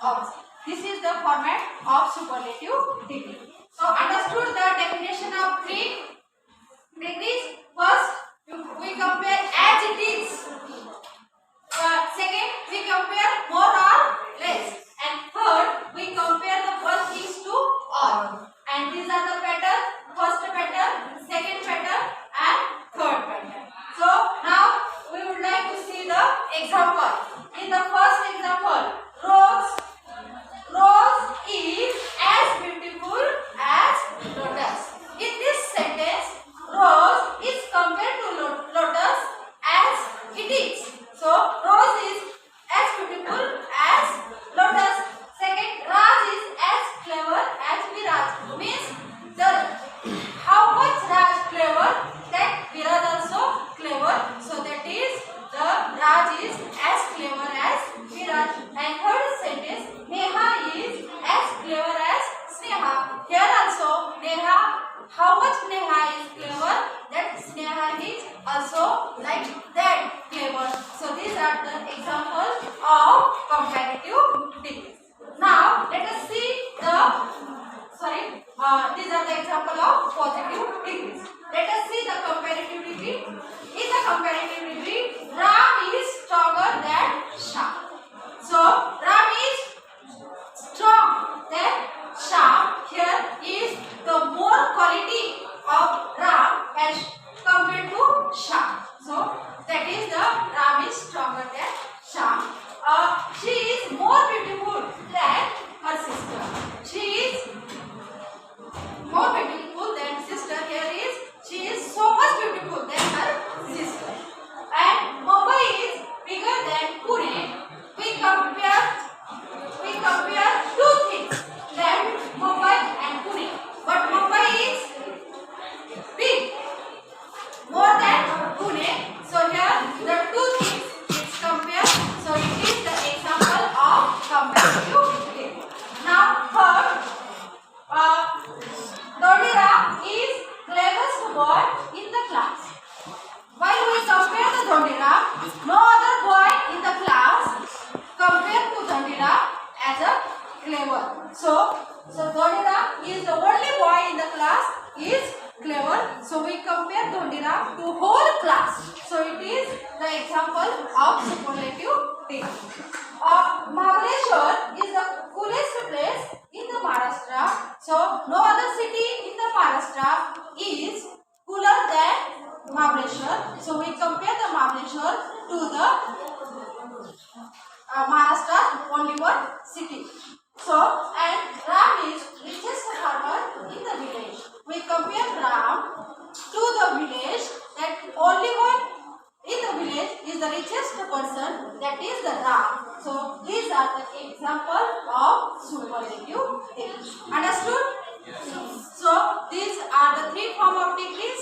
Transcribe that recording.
object. This is the format of superlative degree. So understood the definition of 3 degrees. First, we compare as it is. Second, we compare more or less. And third, we compare the one is to all. And these are the pattern. First pattern, second pattern, and third pattern. So now we would like to see the example. In the first example, Rose is as beautiful as lotus. In this sentence, Rose is compared to lotus as it is. So Rose is as beautiful as lotus. Second, Raj is as clever as Viraj. Means how much Raj clever, that Viraj also clever. So that is the Raj is as clever as Viraj. And third sentence, Neha is as clever as Sneha. Here also Neha, how much Neha is clever, that Sneha is also like that clever. So these are the examples of comparative degrees. Now let us see these are the example of positive degrees. Let us see the comparative degree. In the comparative degree, Ram is stronger than Shyam. So Ram is strong than Shyam. Here is the more quality of Ram as compared to Shyam. So that is the Ram is stronger than Shyam. She is more beautiful than her sister. She is more beautiful than sister. Here is she is so much beautiful than her sister. And Mumbai is bigger than Pune. We compare two things, that Mumbai and Pune. But Mumbai is big, more than Pune. So here the two things is compared. So it is the example of comparative degree. Now third, Dondira is cleverest boy in the class. While we compare the Dondira, no other boy in the class compared to Dondira as a clever. So Dondira is the only boy in the class is clever. So we compare Dondira to whole class. So it is the example of superlative degree. Mahabaleshwar is the coolest place in the Maharashtra. So no other city in the Maharashtra is cooler than Mahabaleshwar. So we compare the Mahabaleshwar to the Maharashtra only one city. So and Ram is richest farmer in the village. We compare Ram to the village, that only one in the village is the richest person, that is the Ram. So these are the example of superlative degree. Understood? So these are the 3 form of degrees.